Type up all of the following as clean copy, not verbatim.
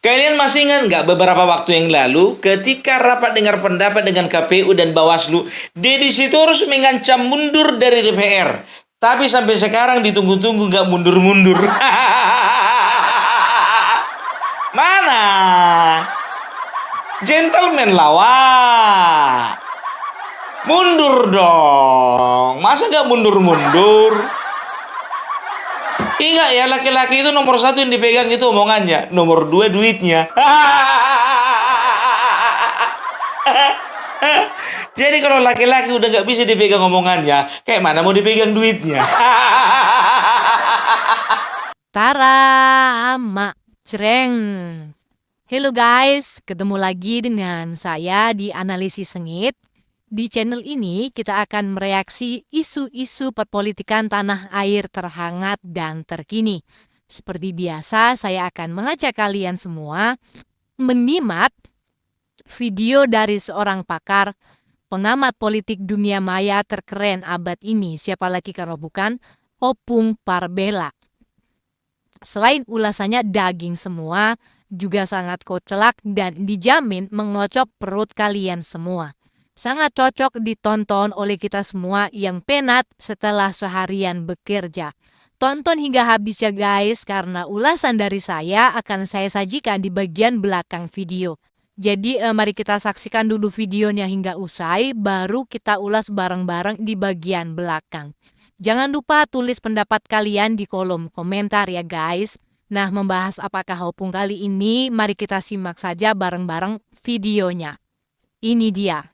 Kalian masih ingat nggak beberapa waktu yang lalu ketika rapat dengar pendapat dengan KPU dan Bawaslu, Deddy Sitorus mengancam mundur dari DPR. Tapi sampai sekarang ditunggu-tunggu nggak mundur-mundur. Mana? Gentleman lawa. Mundur dong. Masa nggak mundur-mundur? Ingat ya, laki-laki itu nomor satu yang dipegang itu omongannya, nomor dua duitnya. Jadi kalau laki-laki udah nggak bisa dipegang omongannya, kayak mana mau dipegang duitnya? Tara, mak, cereng. Halo guys, ketemu lagi dengan saya di Analisis Sengit. Di channel ini kita akan mereaksi isu-isu perpolitikan tanah air terhangat dan terkini. Seperti biasa, saya akan mengajak kalian semua menyimak video dari seorang pakar, pengamat politik dunia maya terkeren abad ini. Siapa lagi kalau bukan Opung Parbela. Selain ulasannya daging semua, juga sangat kocak dan dijamin mengocok perut kalian semua. Sangat cocok ditonton oleh kita semua yang penat setelah seharian bekerja. Tonton hingga habis ya guys, karena ulasan dari saya akan saya sajikan di bagian belakang video. Jadi mari kita saksikan dulu videonya hingga usai, baru kita ulas bareng-bareng di bagian belakang. Jangan lupa tulis pendapat kalian di kolom komentar ya guys. Nah, membahas apakah Opung kali ini, mari kita simak saja bareng-bareng videonya. Ini dia.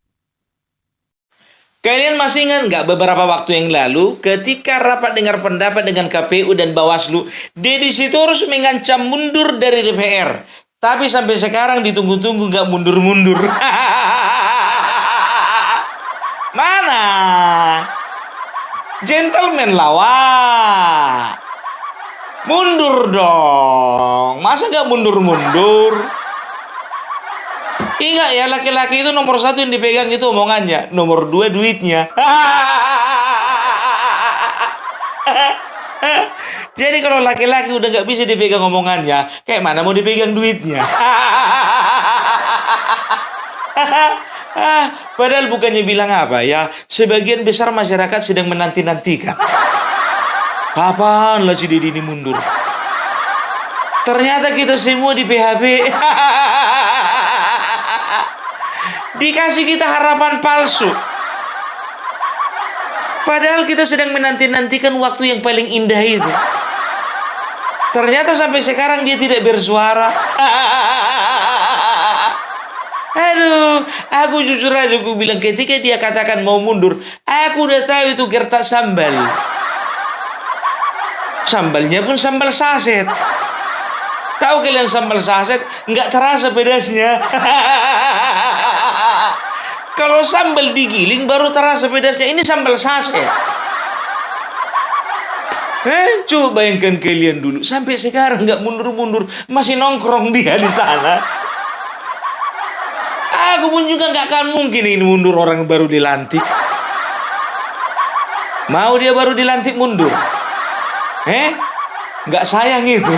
Kalian masih ingat nggak beberapa waktu yang lalu ketika rapat dengar pendapat dengan KPU dan Bawaslu, Deddy Sitorus mengancam mundur dari DPR. Tapi sampai sekarang ditunggu-tunggu nggak mundur-mundur. Mana? Gentleman lawa. Mundur dong. Masa nggak mundur-mundur? Ingat ya, laki-laki itu nomor satu yang dipegang itu omongannya, nomor dua duitnya. Jadi kalau laki-laki udah nggak bisa dipegang omongannya, kayak mana mau dipegang duitnya? Padahal bukannya bilang apa ya, sebagian besar masyarakat sedang menanti-nantikan. Kapan lah si Deddy ini mundur? Ternyata kita semua di PHP. Dikasih kita harapan palsu. Padahal kita sedang menanti-nantikan waktu yang paling indah itu. Ternyata sampai sekarang dia tidak bersuara. Aduh, aku jujur aja aku bilang ketika dia katakan mau mundur, aku udah tahu itu gertak sambal. Sambalnya pun sambal saset. Tahu kalian sambal saset? Nggak terasa pedasnya. Kalau sambal digiling baru terasa pedasnya. Ini sambal saset. Coba bayangkan kalian dulu. Sampai sekarang nggak mundur-mundur. Masih nongkrong dia di sana. Aku pun juga nggak akan mungkin ini mundur orang baru dilantik. Mau dia baru dilantik mundur? Nggak sayang itu.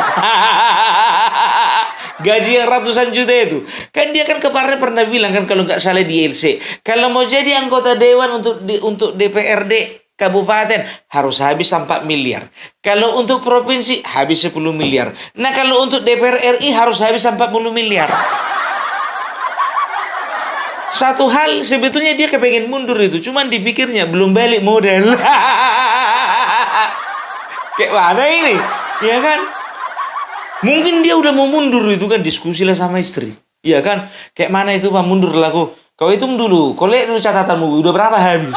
Gaji yang ratusan juta itu. Kan dia kan kemarin pernah bilang kan kalau nggak salah di LC. Kalau mau jadi anggota dewan untuk DPRD kabupaten harus habis 4 miliar. Kalau untuk provinsi habis 10 miliar. Nah kalau untuk DPR RI harus habis 40 miliar. Satu hal sebetulnya dia kepengen mundur itu. Cuman dipikirnya belum balik modal. Kayak mana ini? Ya kan? Mungkin dia udah mau mundur itu kan, diskusi lah sama istri. Iya kan? Kayak mana itu Pak mundur lah kau. Kau hitung dulu. Kau lihat dulu catatanmu. Udah berapa habis?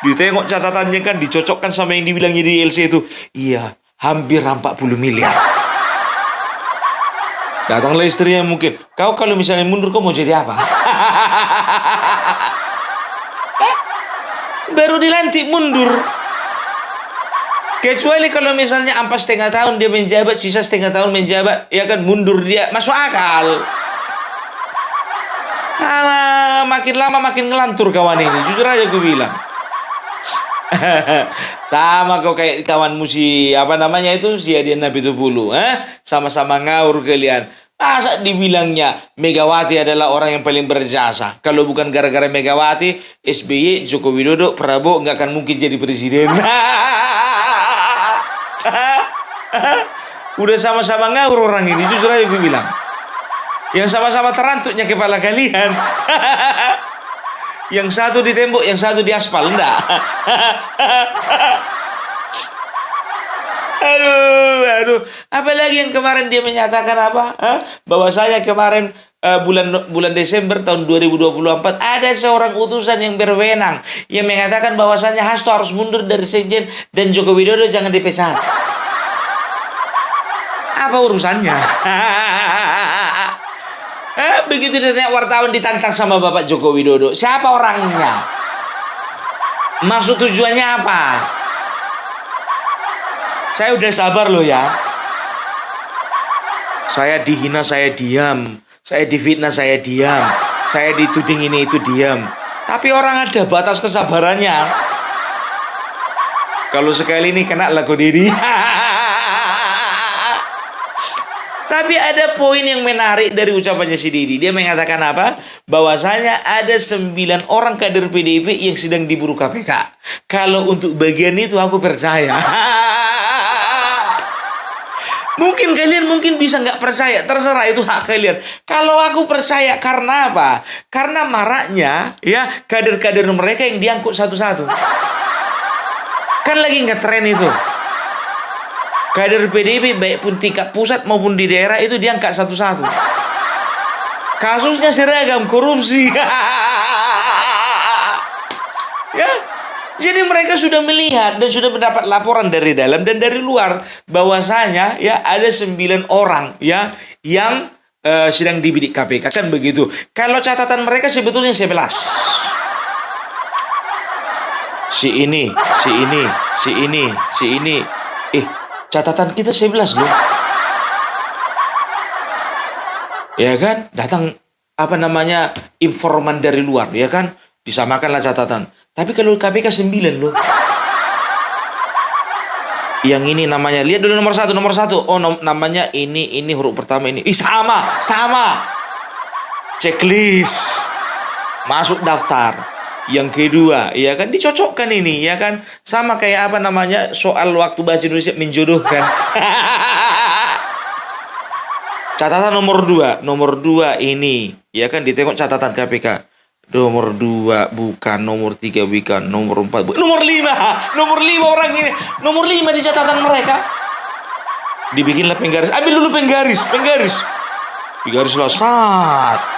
Ditengok catatannya kan, dicocokkan sama yang dibilangnya di LC itu. Iya, hampir 40 miliar. Datanglah istrinya mungkin. Kau kalau misalnya mundur kau mau jadi apa? Baru dilantik mundur. Kecuali kalau misalnya 4,5 tahun dia menjabat, sisa setengah tahun menjabat, ya kan mundur dia, masuk akal. Alah, makin lama makin ngelantur kawan ini, jujur aja gue bilang. Sama kau kayak kawanmu si apa namanya itu si Adiana Pitupulu, sama-sama ngawur kalian. Masa dibilangnya Megawati adalah orang yang paling berjasa? Kalau bukan gara-gara Megawati, SBY, Joko Widodo, Prabowo nggak akan mungkin jadi presiden. Udah sama-sama ngawur orang ini, jujur aja gue bilang. Yang sama-sama terantuknya kepala kalian. Yang satu di tembok, yang satu di aspal, enggak? Aduh. Apalagi yang kemarin dia menyatakan apa? Bahwasanya kemarin bulan Desember tahun 2024 ada seorang utusan yang berwenang yang mengatakan bahwasanya Hasto harus mundur dari sekjen dan Joko Widodo jangan dipecat. Apa urusannya? Begitu ditanya wartawan ditantang sama Bapak Joko Widodo, siapa orangnya? Maksud tujuannya apa? Saya udah sabar loh ya. Saya dihina, saya diam. Saya difitnah, saya diam. Saya dituding ini itu diam. Tapi orang ada batas kesabarannya. Kalau sekali ini kena lagu diri. Tapi ada poin yang menarik dari ucapannya si Didi. Dia mengatakan apa? Bahwasanya ada 9 orang kader PDIP yang sedang diburu KPK. Kalau untuk bagian itu aku percaya. Mungkin kalian bisa nggak percaya. Terserah, itu hak kalian. Kalau aku percaya karena apa? Karena maraknya ya kader-kader mereka yang diangkut satu-satu. Kan lagi ngetren itu. Kader PDIP baik pun tingkat pusat maupun di daerah itu diangkat satu-satu. Kasusnya seragam, korupsi. Ya, jadi mereka sudah melihat dan sudah mendapat laporan dari dalam dan dari luar bahwasanya ya ada 9 orang ya yang sedang dibidik KPK, kan begitu. Kalau catatan mereka sebetulnya 11. Si ini. Catatan kita 11 loh. Ya kan? Datang informan dari luar, ya kan? Disamakanlah catatan. Tapi kalau KPK 9 loh. Yang ini namanya, lihat dulu nomor 1. Oh, namanya ini huruf pertama ini. Sama. Checklist. Masuk daftar. Yang kedua, ya kan dicocokkan ini, ya kan sama kayak soal waktu bahasa Indonesia menjodohkan. Catatan nomor 2 ini, ya kan ditengok catatan KPK. Nomor 2 bukan, nomor 3 bukan, nomor 4 bukan, nomor 5 orang ini, nomor 5 di catatan mereka. Dibikinlah penggaris, ambil dulu penggaris lah saat.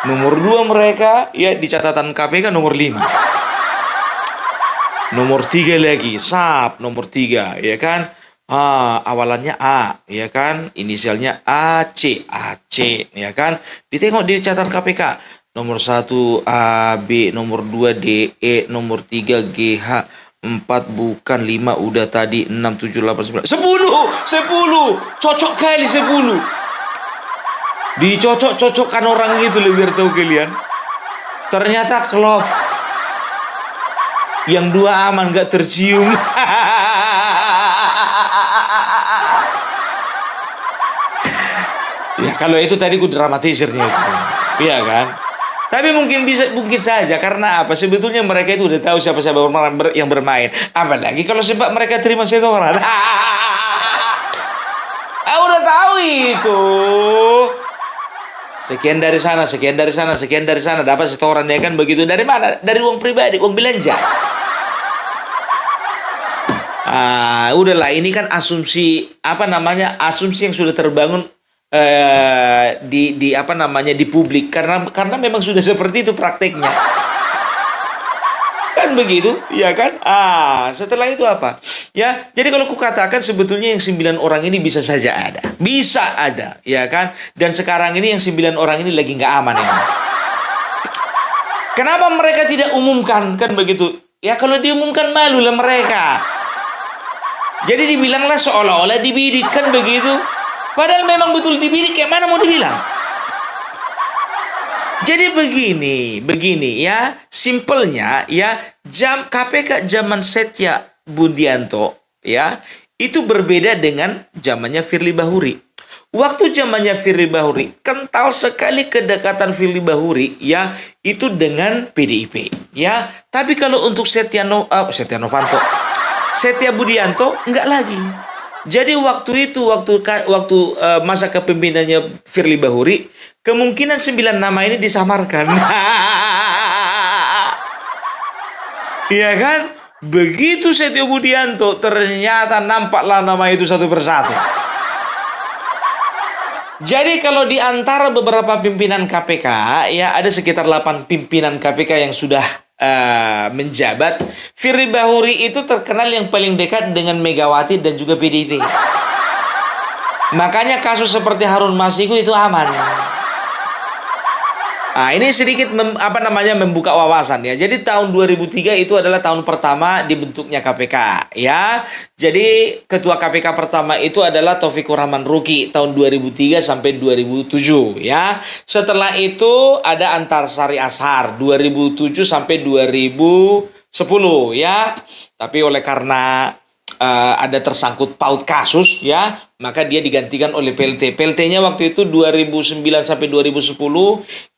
Nomor 2 mereka ya di catatan KPK nomor 5. Nomor 3 lagi, SAP nomor 3, ya kan? Awalannya A, ya kan? Inisialnya AC, ya kan? Ditengok di catatan KPK. Nomor 1 AB, nomor 2 DE, nomor 3 GH, 4 bukan, 5 udah tadi, 6 7 8 9 10. Cocok kali 10. Dicocok-cocokkan orang itu loh, biar tahu kalian. Ternyata klop. Yang 2 aman, gak tercium. Ya kalau itu tadi ku dramatisirnya itu. Iya kan? Tapi mungkin saja karena apa? Sebetulnya mereka itu udah tahu siapa-siapa yang bermain. Apalagi kalau sebab mereka terima setoran. Udah tahu itu. Sekian dari sana, dapat setoran, ya kan begitu. Dari mana? Dari uang pribadi, uang belanja. Udahlah, ini kan asumsi yang sudah terbangun di publik karena memang sudah seperti itu prakteknya. Kan begitu, ya kan? Setelah itu apa? Ya, jadi kalau kukatakan sebetulnya yang 9 orang ini bisa saja ada. Bisa ada, ya kan? Dan sekarang ini yang 9 orang ini lagi nggak aman ini. Kenapa mereka tidak umumkan? Kan begitu. Ya kalau diumumkan malulah mereka. Jadi dibilanglah seolah-olah dibidik, kan begitu. Padahal memang betul dibidik, kayak mana mau dibilang? Jadi begini ya, simpelnya ya, KPK zaman Setya Budianto ya, itu berbeda dengan zamannya Firly Bahuri. Waktu zamannya Firly Bahuri, kental sekali kedekatan Firly Bahuri ya, itu dengan PDIP ya. Tapi kalau untuk Setya Budianto enggak lagi. Jadi waktu masa kepemimpinannya Firly Bahuri, kemungkinan 9 nama ini disamarkan. Iya kan? Begitu Setyo Budianto, ternyata nampaklah nama itu satu persatu. Jadi kalau di antara beberapa pimpinan KPK, ya ada sekitar 8 pimpinan KPK yang sudah menjabat. Firly Bahuri itu terkenal yang paling dekat dengan Megawati dan juga PDIP. Makanya kasus seperti Harun Masiku itu aman. Nah, ini sedikit membuka wawasan ya. Jadi tahun 2003 itu adalah tahun pertama dibentuknya KPK ya. Jadi ketua KPK pertama itu adalah Taufikur Rahman Ruki tahun 2003 sampai 2007 ya. Setelah itu ada Antarsari Ashar 2007 sampai 2010 ya. Tapi oleh karena ada tersangkut paut kasus ya, maka dia digantikan oleh PLT. PLT-nya waktu itu 2009 sampai 2010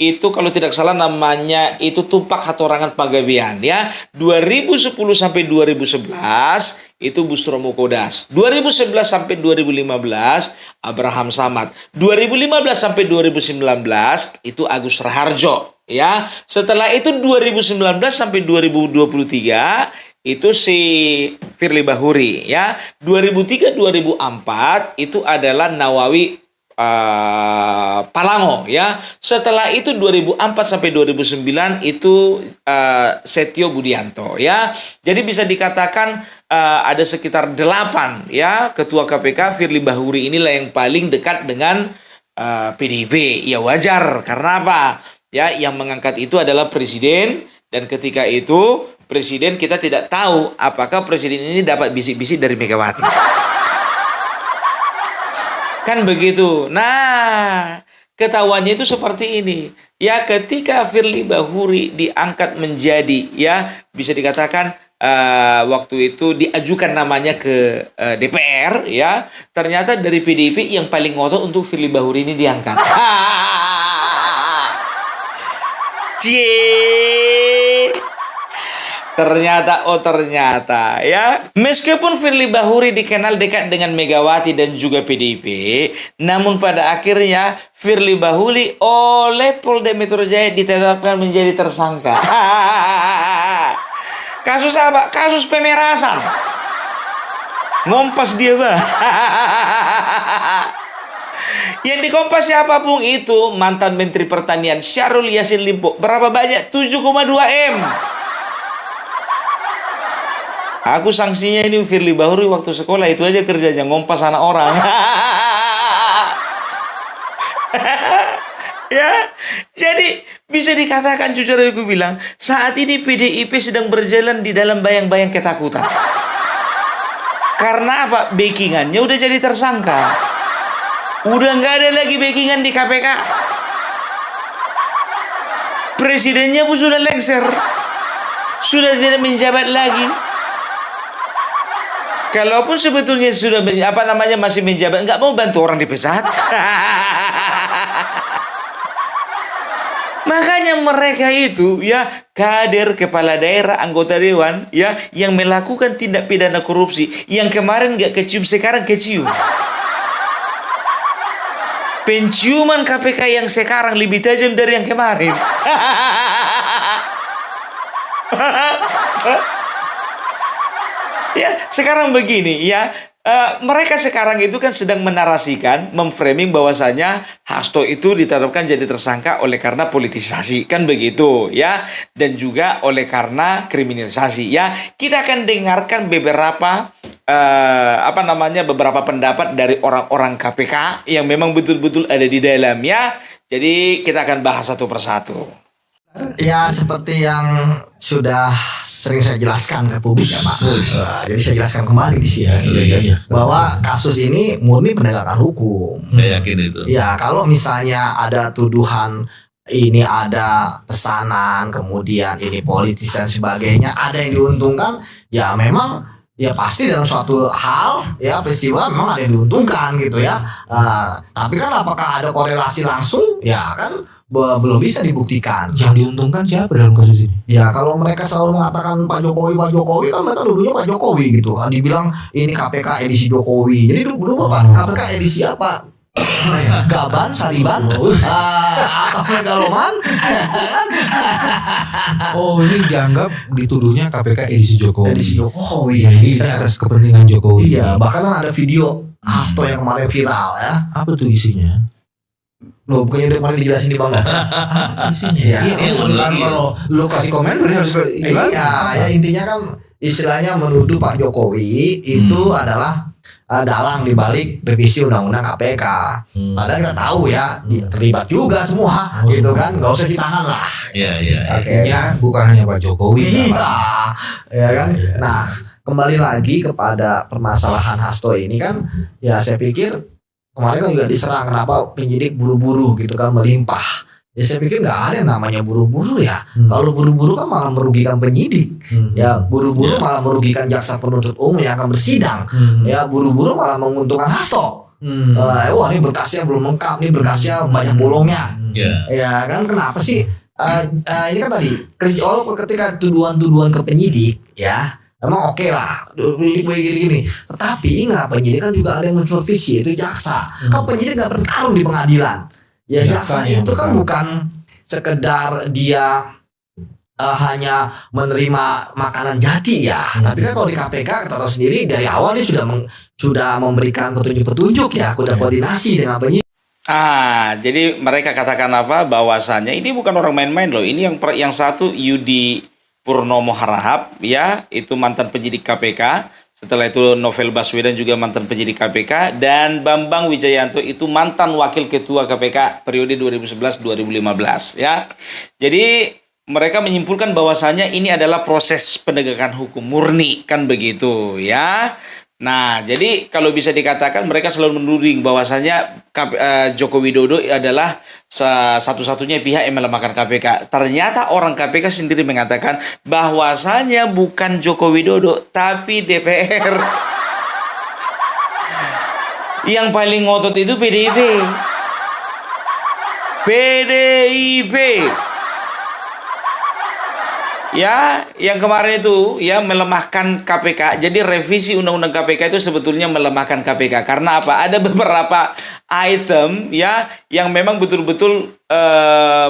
itu kalau tidak salah namanya itu Tupak Hatorangan Pagabean ya. 2010 sampai 2011 itu Busromo Kodas. 2011 sampai 2015 Abraham Samad. 2015 sampai 2019 itu Agus Raharjo ya. Setelah itu 2019 sampai 2023 itu si Firly Bahuri ya. 2003-2004 itu adalah Nawawi Palango ya. Setelah itu 2004 sampai 2009 itu Setyo Budianto ya. Jadi bisa dikatakan ada sekitar 8 ya ketua KPK. Firly Bahuri inilah yang paling dekat dengan PDIP. Ya wajar, karena apa? Ya, yang mengangkat itu adalah presiden, dan ketika itu presiden kita tidak tahu apakah presiden ini dapat bisik-bisik dari Megawati. Kan begitu. Nah, ketahuannya itu seperti ini. Ya, ketika Firly Bahuri diangkat menjadi ya, bisa dikatakan waktu itu diajukan namanya ke DPR ya, ternyata dari PDIP yang paling ngotot untuk Firly Bahuri ini diangkat. Ternyata ya, meskipun Firly Bahuri dikenal dekat dengan Megawati dan juga PDIP, namun pada akhirnya Firly Bahuri oleh Polda Metro Jaya ditetapkan menjadi tersangka. Kasus apa? Kasus pemerasan. Ngompas dia, Bang. Yang dikompas siapapun itu mantan Menteri Pertanian Syahrul Yassin Limpo. Berapa banyak? 7,2 M. Aku sanksinya ini Firly Bahuri waktu sekolah itu aja kerjanya ngompas anak orang. Ya, jadi bisa dikatakan jujur aku bilang saat ini PDIP sedang berjalan di dalam bayang-bayang ketakutan. Karena apa? Backingannya udah jadi tersangka. Udah nggak ada lagi backingan di KPK. Presidennya pun sudah lengser, sudah tidak menjabat lagi. Kalaupun sebetulnya sudah masih menjabat, nggak mau bantu orang dipecat. Makanya mereka itu ya kader kepala daerah, anggota dewan ya yang melakukan tindak pidana korupsi, yang kemarin nggak kecium sekarang kecium. Penciuman KPK yang sekarang lebih tajam dari yang kemarin. Ya, sekarang begini ya, mereka sekarang itu kan sedang menarasikan, memframing bahwasanya Hasto itu ditetapkan jadi tersangka oleh karena politisasi, kan begitu ya, dan juga oleh karena kriminalisasi ya. Kita akan dengarkan beberapa beberapa pendapat dari orang-orang KPK yang memang betul-betul ada di dalamnya. Jadi kita akan bahas satu persatu. Ya, seperti yang sudah sering saya jelaskan ke publik ya, Pak. Jadi saya jelaskan kembali di sini bahwa kasus ini murni penegakan hukum. Saya yakin itu. Ya, kalau misalnya ada tuduhan ini ada pesanan, kemudian ini politis dan sebagainya, ada yang diuntungkan, ya memang ya pasti dalam suatu hal ya peristiwa memang ada yang diuntungkan gitu ya. Tapi kan apakah ada korelasi langsung? Ya kan belum bisa dibuktikan. Yang diuntungkan siapa dalam kasus ini? Ya kalau mereka selalu mengatakan Pak Jokowi kan mereka dulunya Pak Jokowi gitu kan, dibilang ini KPK edisi Jokowi. Jadi dulu Pak KPK edisi apa? Gaban, Sariban, atau Megaloman. Oh, ini dianggap dituduhnya KPK edisi Jokowi. Edisi Jokowi. Jadi ini atas kepentingan Jokowi. Iya, bahkan ada video Hasto yang kemarin viral ya. Apa tuh isinya? Loh, bukannya udah kemarin dijelasin di bawah. Isinya. Iya, Kan kalau lu kasih komen berarti harus jelas. Iya, ya intinya kan istilahnya menuduh Pak Jokowi itu adalah dalang di balik revisi undang-undang KPK. Padahal kita tahu ya, terlibat juga semua, gitu kan. Gak usah ditangan lah. Iya. Artinya bukan hanya Pak Jokowi. Iya, ya kan. Nah, kembali lagi kepada permasalahan Hasto ini kan, ya saya pikir kemarin kan juga diserang kenapa penyidik buru-buru gitu kan, melimpah. Ya saya pikir nggak ada yang namanya buru-buru ya. Kalau buru-buru kan malah merugikan penyidik. Ya buru-buru malah merugikan jaksa penuntut umum yang akan bersidang. Ya buru-buru malah menguntungkan Hasto. Wah ini berkasnya belum lengkap, nih berkasnya banyak bolongnya. Ya kan kenapa sih? Ini kan tadi ketika tuduhan-tuduhan ke penyidik ya. Emang oke lah, penyidik begini-gini. Tetapi ingat penyidik kan juga ada yang mensupervisi, itu jaksa. Kan penyidik nggak bertarung di pengadilan. Ya jaksa itu kan bukan sekedar dia hanya menerima makanan jadi ya. Tapi kan kalau di KPK kita tahu sendiri dari awal dia sudah memberikan petunjuk-petunjuk ya, sudah koordinasi dengan penyidik. Jadi mereka katakan apa? Bahwasannya ini bukan orang main-main loh. Ini yang satu Yudi Purnomo Harahap ya, itu mantan penyidik KPK. Setelah itu Novel Baswedan juga mantan penyidik KPK, dan Bambang Wijayanto itu mantan wakil ketua KPK periode 2011-2015 ya. Jadi mereka menyimpulkan bahwasanya ini adalah proses penegakan hukum murni kan begitu ya. Nah, jadi kalau bisa dikatakan mereka selalu menuding bahwasanya Joko Widodo adalah satu-satunya pihak yang melemahkan KPK. Ternyata orang KPK sendiri mengatakan bahwasanya bukan Joko Widodo, tapi DPR. Yang paling ngotot itu PDIP. Ya, yang kemarin itu ya melemahkan KPK. Jadi revisi undang-undang KPK itu sebetulnya melemahkan KPK. Karena apa? Ada beberapa item ya yang memang betul-betul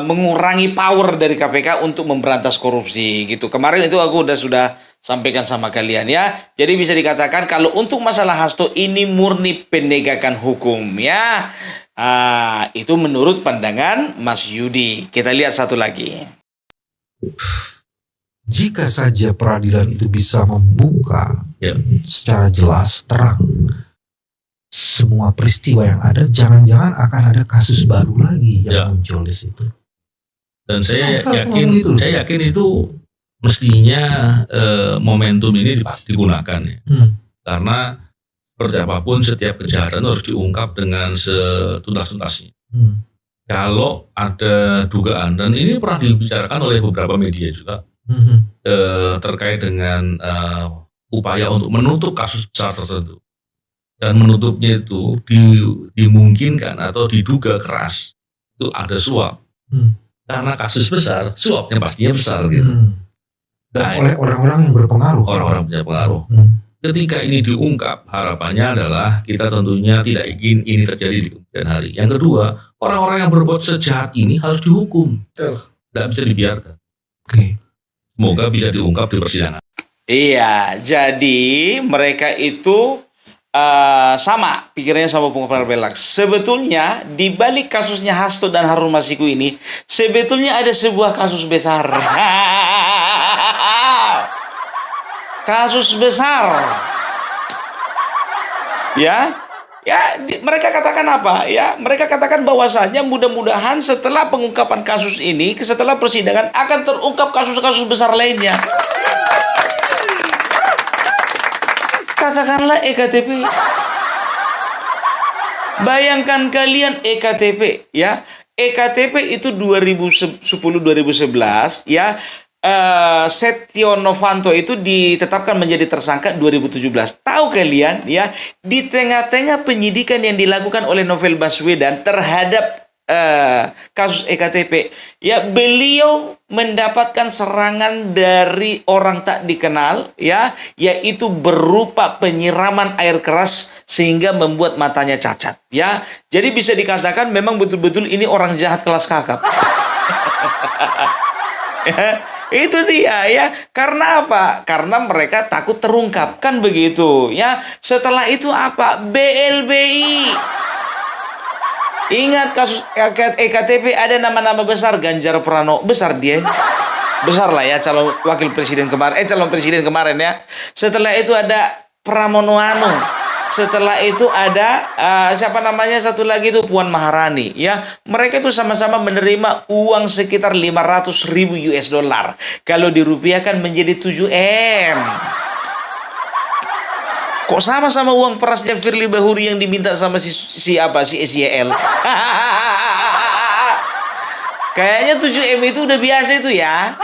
mengurangi power dari KPK untuk memberantas korupsi gitu. Kemarin itu aku sudah sampaikan sama kalian ya. Jadi bisa dikatakan kalau untuk masalah Hasto ini murni penegakan hukum ya. Itu menurut pandangan Mas Yudi. Kita lihat satu lagi. Jika saja peradilan itu bisa membuka secara jelas, terang semua peristiwa yang ada, jangan-jangan akan ada kasus baru lagi yang muncul di situ. Dan saya yakin itu mestinya momentum ini digunakan ya. Karena seperti apapun setiap kejahatan harus diungkap dengan setuntas-tuntasnya. Kalau ada dugaan, dan ini pernah dibicarakan oleh beberapa media juga, terkait dengan upaya untuk menutup kasus besar tertentu, dan menutupnya itu dimungkinkan atau diduga keras itu ada suap, karena kasus besar suapnya pastinya besar gitu. Dan oleh orang-orang yang berpengaruh, orang-orang punya pengaruh. Ketika ini diungkap, harapannya adalah kita tentunya tidak ingin ini terjadi di kemudian hari. Yang kedua, orang-orang yang berbuat sejahat ini harus dihukum, tidak bisa dibiarkan. Semoga bisa diungkap di persidangan. Iya, jadi mereka itu sama pikirannya sama Bung Belak. Sebetulnya di balik kasusnya Hasto dan Harun Masiku ini sebetulnya ada sebuah kasus besar. Kasus besar. Mereka katakan apa? Ya, mereka katakan bahwasanya mudah-mudahan setelah pengungkapan kasus ini, setelah persidangan akan terungkap kasus-kasus besar lainnya. Katakanlah EKTP. Bayangkan kalian EKTP, ya. EKTP itu 2010-2011 ya. Setio Novanto itu ditetapkan menjadi tersangka 2017. Tahu kalian ya, di tengah-tengah penyidikan yang dilakukan oleh Novel Baswedan terhadap kasus EKTP, ya beliau mendapatkan serangan dari orang tak dikenal, ya, yaitu berupa penyiraman air keras sehingga membuat matanya cacat, ya. Jadi bisa dikatakan memang betul-betul ini orang jahat kelas kakap. Ya, itu dia ya. Karena apa? Karena mereka takut terungkap, kan begitu ya. Setelah itu apa? BLBI. Ingat kasus EKTP, ada nama-nama besar. Ganjar Pranowo, besar dia. Besar lah ya, calon wakil presiden kemarin, calon presiden kemarin ya. Setelah itu ada Pramono Anung. Setelah itu ada siapa namanya satu lagi itu Puan Maharani ya. Mereka itu sama-sama menerima uang sekitar 500.000 US dollar. Kalau dirupiahkan menjadi 7M. Kok sama-sama uang perasnya Firly Bahuri yang diminta sama si SYL. Kayaknya 7M itu udah biasa itu ya.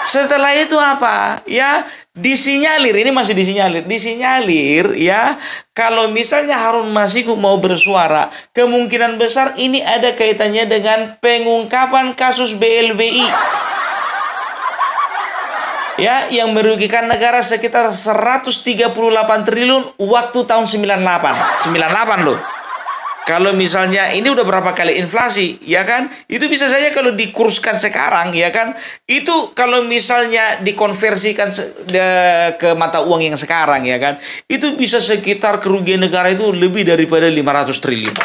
Setelah itu apa? Ya, disinyalir, ini masih disinyalir ya, kalau misalnya Harun Masiku mau bersuara, kemungkinan besar ini ada kaitannya dengan pengungkapan kasus BLBI. Ya, yang merugikan negara sekitar 138 triliun waktu tahun 98 loh. Kalau misalnya ini udah berapa kali inflasi, ya kan? Itu bisa saja kalau dikurskan sekarang, ya kan? Itu kalau misalnya dikonversikan ke mata uang yang sekarang, ya kan? Itu bisa sekitar kerugian negara itu lebih daripada 500 triliun.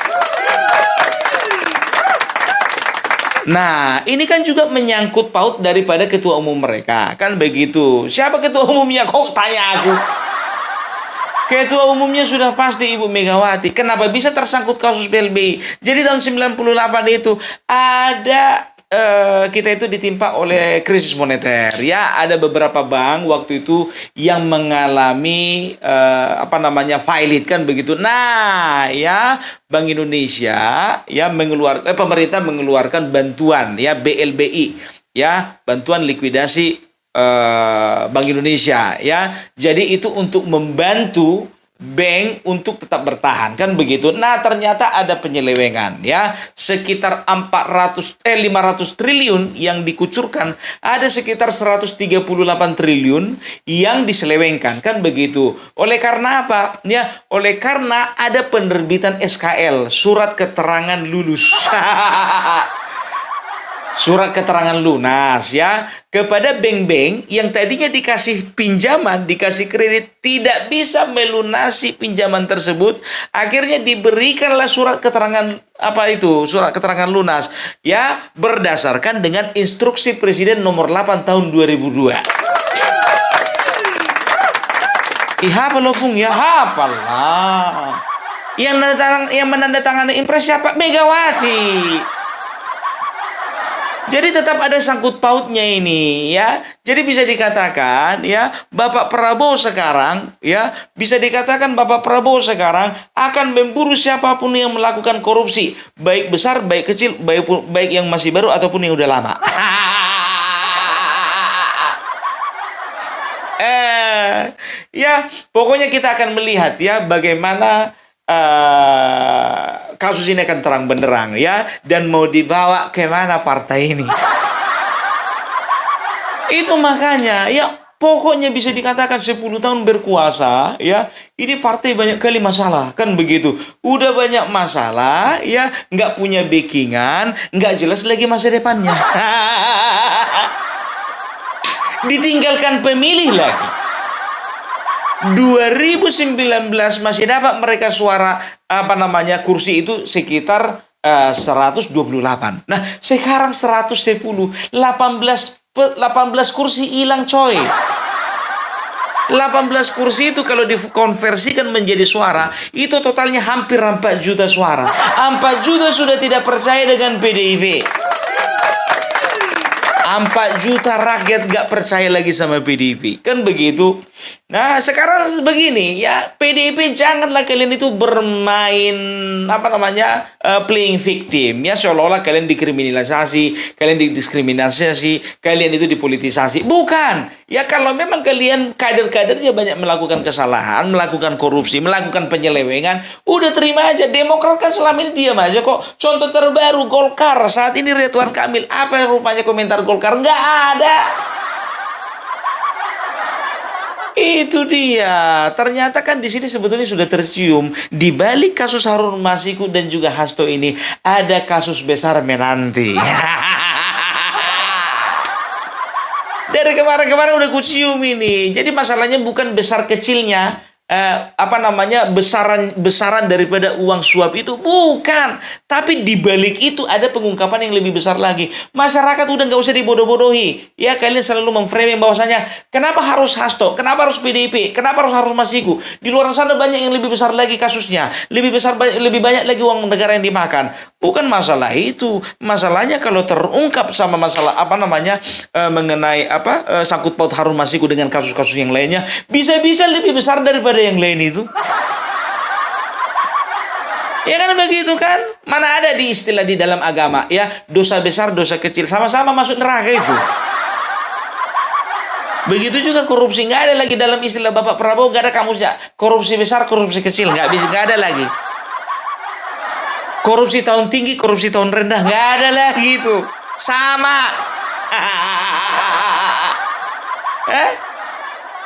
Nah, ini kan juga menyangkut paut daripada ketua umum mereka, kan begitu. Siapa ketua umumnya? Kok tanya aku? Ketua umumnya sudah pasti Ibu Megawati. Kenapa bisa tersangkut kasus BLBI? Jadi tahun 98 itu ada kita itu ditimpa oleh krisis moneter. Ya, ada beberapa bank waktu itu yang mengalami failed kan begitu. Nah, ya Bank Indonesia ya pemerintah mengeluarkan bantuan ya BLBI ya, bantuan likuidasi Bank Indonesia ya. Jadi itu untuk membantu bank untuk tetap bertahan kan begitu. Nah, ternyata ada penyelewengan ya. Sekitar 500 triliun yang dikucurkan, ada sekitar 138 triliun yang diselewengkan kan begitu. Oleh karena apa? Ya, oleh karena ada penerbitan SKL, surat keterangan lulus. Surat keterangan lunas ya, kepada bank-bank yang tadinya dikasih pinjaman, dikasih kredit, tidak bisa melunasi pinjaman tersebut. Akhirnya diberikanlah surat keterangan surat keterangan lunas ya, berdasarkan dengan instruksi Presiden nomor 8 tahun 2002. Hafal loh Bung ya, hafal lah. Yang menandatangani impres siapa? Megawati. Jadi tetap ada sangkut pautnya ini ya. Jadi bisa dikatakan ya, Bapak Prabowo sekarang ya, bisa dikatakan Bapak Prabowo sekarang akan memburu siapapun yang melakukan korupsi, baik besar, baik kecil, baik yang masih baru ataupun yang udah lama. Ya, pokoknya kita akan melihat ya bagaimana kasus ini akan terang benderang ya, dan mau dibawa kemana partai ini. Itu makanya ya, pokoknya bisa dikatakan 10 tahun berkuasa ya, ini partai banyak kali masalah kan begitu. Udah banyak masalah ya, nggak punya backingan, nggak jelas lagi masa depannya. Ditinggalkan pemilih lagi. 2019 masih dapat mereka suara kursi itu sekitar 128. Nah, sekarang 110, 18 kursi hilang coy. 18 kursi itu kalau dikonversikan menjadi suara, itu totalnya hampir 4 juta suara. 4 juta sudah tidak percaya dengan PDIP. 4 juta rakyat gak percaya lagi sama PDIP. Kan begitu. Nah sekarang begini ya, PDIP janganlah kalian itu bermain playing victim ya, seolah-olah kalian dikriminalisasi, kalian didiskriminasi, kalian itu dipolitisasi. Bukan. Ya kalau memang kalian kader-kadernya banyak melakukan kesalahan, melakukan korupsi, melakukan penyelewengan, udah terima aja. Demokrat kan selama ini diam aja kok. Contoh terbaru Golkar saat ini Ridwan Kamil, apa rupanya komentar Golkar? Nggak ada. Itu dia. Ternyata kan di sini sebetulnya sudah tercium di balik kasus Harun Masiku dan juga Hasto ini ada kasus besar menanti. Dari kemarin-kemarin udah kucium ini. Jadi masalahnya bukan besar kecilnya, besaran daripada uang suap itu, bukan. Tapi di balik itu ada pengungkapan yang lebih besar lagi. Masyarakat udah nggak usah dibodoh-bodohi. Ya kalian selalu memframing bahwasanya kenapa harus Hasto, kenapa harus PDIP, kenapa harus Masiku. Di luar sana banyak yang lebih besar lagi kasusnya, lebih banyak lagi uang negara yang dimakan. Bukan masalah itu. Masalahnya kalau terungkap sama masalah mengenai sangkut paut Harun Masiku dengan kasus-kasus yang lainnya, bisa-bisa lebih besar daripada yang lain itu. Ya kan begitu kan? Mana ada di istilah di dalam agama ya, dosa besar, dosa kecil sama-sama masuk neraka itu. Begitu juga korupsi, nggak ada lagi dalam istilah Bapak Prabowo, nggak ada kamusnya. Korupsi besar, korupsi kecil, nggak ada lagi. Korupsi tahun tinggi, korupsi tahun rendah, nggak ada lagi itu. Sama.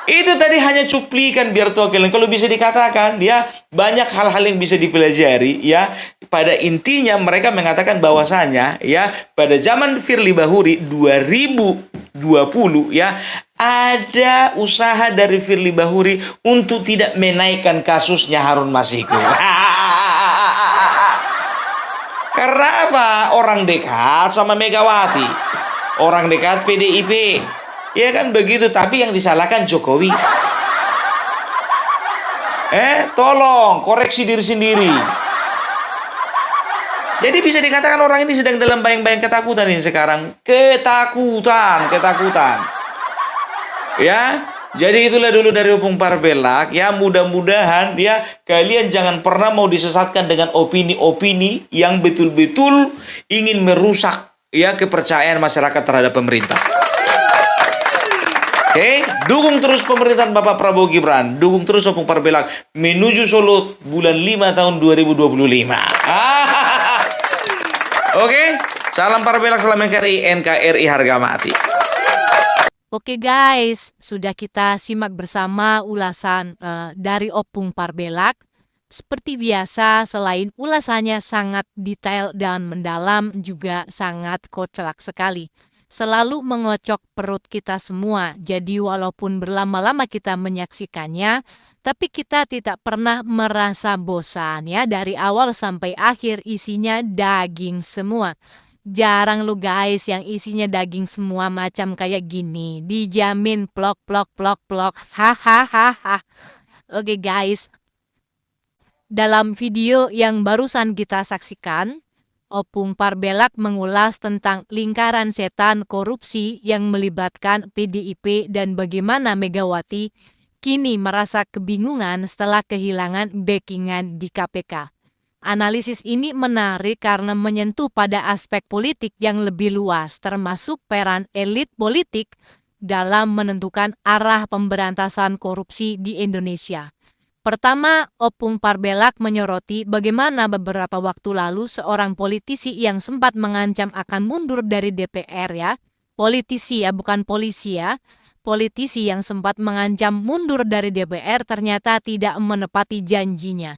Itu tadi hanya cuplikan biar tahu kalian. Kalau bisa dikatakan dia banyak hal-hal yang bisa dipelajari ya. Pada intinya mereka mengatakan bahwasanya ya pada zaman Firly Bahuri 2020 ya ada usaha dari Firly Bahuri untuk tidak menaikkan kasusnya Harun Masiku. Karena apa? Orang dekat sama Megawati, orang dekat PDIP. Ya kan begitu, tapi yang disalahkan Jokowi. Tolong koreksi diri sendiri. Jadi bisa dikatakan orang ini sedang dalam bayang-bayang ketakutan ini sekarang. Ketakutan. Ya, jadi itulah dulu dari Opung Parbelak. Ya, mudah-mudahan ya kalian jangan pernah mau disesatkan dengan opini-opini yang betul-betul ingin merusak ya kepercayaan masyarakat terhadap pemerintah. Oke, dukung terus pemerintahan Bapak Prabowo Gibran, dukung terus Opung Parbelak menuju Solo bulan 5 tahun 2025. Oke, salam Parbelak, salam NKRI harga mati. Oke guys, sudah kita simak bersama ulasan dari Opung Parbelak. Seperti biasa, selain ulasannya sangat detail dan mendalam, juga sangat kocak sekali. Selalu mengocok perut kita semua. Jadi walaupun berlama-lama kita menyaksikannya, tapi kita tidak pernah merasa bosan ya. Dari awal sampai akhir isinya daging semua. Jarang lu guys yang isinya daging semua macam kayak gini. Dijamin plok. Hahaha. Oke guys. Dalam video yang barusan kita saksikan, Opung Parbelak mengulas tentang lingkaran setan korupsi yang melibatkan PDIP dan bagaimana Megawati kini merasa kebingungan setelah kehilangan backingan di KPK. Analisis ini menarik karena menyentuh pada aspek politik yang lebih luas, termasuk peran elit politik dalam menentukan arah pemberantasan korupsi di Indonesia. Pertama, Opung Parbelak menyoroti bagaimana beberapa waktu lalu seorang politisi yang sempat mengancam akan mundur dari DPR ya. Politisi ya, bukan polisi ya. Politisi yang sempat mengancam mundur dari DPR ternyata tidak menepati janjinya.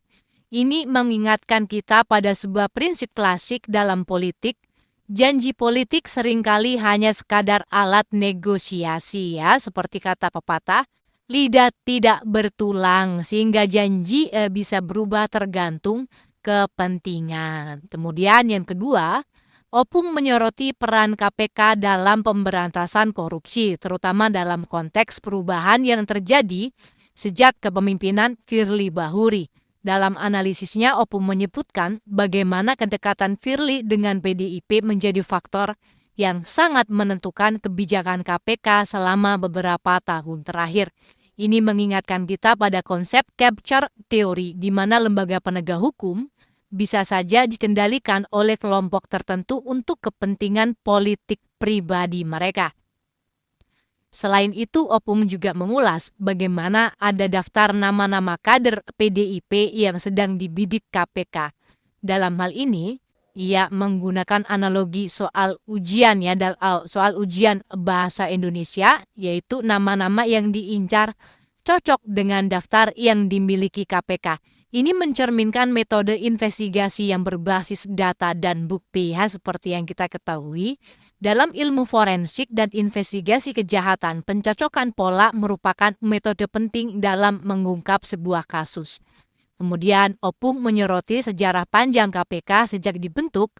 Ini mengingatkan kita pada sebuah prinsip klasik dalam politik. Janji politik seringkali hanya sekadar alat negosiasi ya, seperti kata pepatah. Lidah tidak bertulang sehingga janji bisa berubah tergantung kepentingan. Kemudian yang kedua, Opung menyoroti peran KPK dalam pemberantasan korupsi, terutama dalam konteks perubahan yang terjadi sejak kepemimpinan Firly Bahuri. Dalam analisisnya, Opung menyebutkan bagaimana kedekatan Firly dengan PDIP menjadi faktor yang sangat menentukan kebijakan KPK selama beberapa tahun terakhir. Ini mengingatkan kita pada konsep capture theory, di mana lembaga penegak hukum bisa saja dikendalikan oleh kelompok tertentu untuk kepentingan politik pribadi mereka. Selain itu, Opung juga mengulas bagaimana ada daftar nama-nama kader PDIP yang sedang dibidik KPK. Dalam hal ini, ia menggunakan analogi soal ujian soal ujian bahasa Indonesia, yaitu nama-nama yang diincar cocok dengan daftar yang dimiliki KPK. Ini mencerminkan metode investigasi yang berbasis data dan bukti, seperti yang kita ketahui. Dalam ilmu forensik dan investigasi kejahatan, pencocokan pola merupakan metode penting dalam mengungkap sebuah kasus. Kemudian Opung menyoroti sejarah panjang KPK sejak dibentuk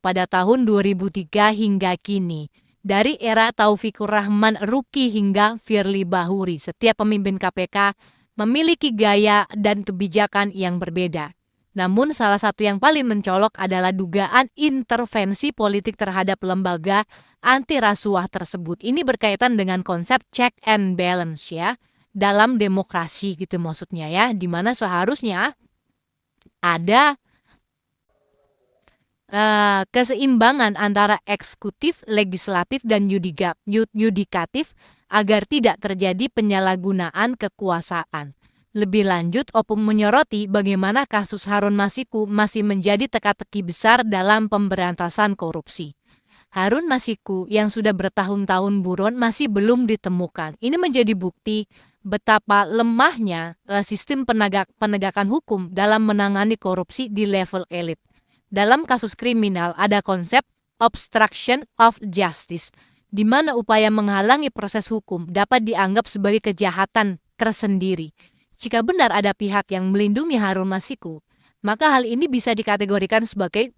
pada tahun 2003 hingga kini. Dari era Taufikur Rahman Ruki hingga Firly Bahuri, setiap pemimpin KPK memiliki gaya dan kebijakan yang berbeda. Namun salah satu yang paling mencolok adalah dugaan intervensi politik terhadap lembaga anti rasuah tersebut. Ini berkaitan dengan konsep check and balance ya. Dalam demokrasi gitu maksudnya ya, di mana seharusnya ada keseimbangan antara eksekutif, legislatif, dan yudikatif agar tidak terjadi penyalahgunaan kekuasaan. Lebih lanjut, Opung menyoroti bagaimana kasus Harun Masiku masih menjadi teka-teki besar dalam pemberantasan korupsi. Harun Masiku yang sudah bertahun-tahun buron masih belum ditemukan. Ini menjadi bukti betapa lemahnya sistem penegakan hukum dalam menangani korupsi di level elit. Dalam kasus kriminal ada konsep obstruction of justice, di mana upaya menghalangi proses hukum dapat dianggap sebagai kejahatan tersendiri. Jika benar ada pihak yang melindungi Harun Masiku, maka hal ini bisa dikategorikan sebagai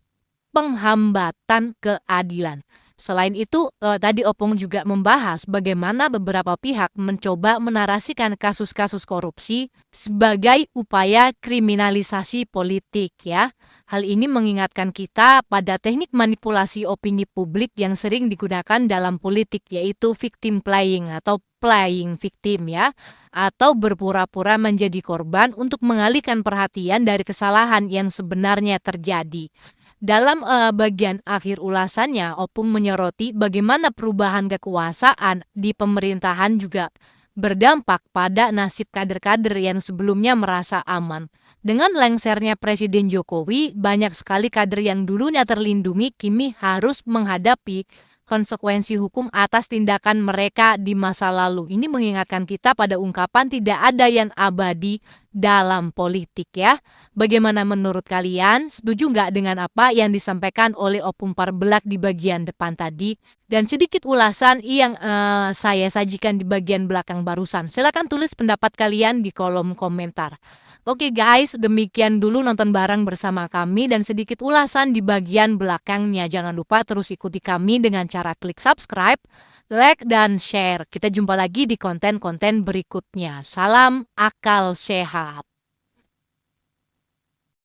penghambatan keadilan. Selain itu, tadi Opung juga membahas bagaimana beberapa pihak mencoba menarasikan kasus-kasus korupsi sebagai upaya kriminalisasi politik ya. Hal ini mengingatkan kita pada teknik manipulasi opini publik yang sering digunakan dalam politik, yaitu victim playing atau playing victim ya, atau berpura-pura menjadi korban untuk mengalihkan perhatian dari kesalahan yang sebenarnya terjadi. Dalam bagian akhir ulasannya, Opung menyoroti bagaimana perubahan kekuasaan di pemerintahan juga berdampak pada nasib kader-kader yang sebelumnya merasa aman. Dengan lengsernya Presiden Jokowi, banyak sekali kader yang dulunya terlindungi kini harus menghadapi konsekuensi hukum atas tindakan mereka di masa lalu. Ini mengingatkan kita pada ungkapan tidak ada yang abadi dalam politik ya. Bagaimana menurut kalian? Setuju nggak dengan apa yang disampaikan oleh Opung Parbelak di bagian depan tadi? Dan sedikit ulasan yang saya sajikan di bagian belakang barusan. Silakan tulis pendapat kalian di kolom komentar. Oke guys, demikian dulu nonton bareng bersama kami dan sedikit ulasan di bagian belakangnya. Jangan lupa terus ikuti kami dengan cara klik subscribe, like, dan share. Kita jumpa lagi di konten-konten berikutnya. Salam akal sehat.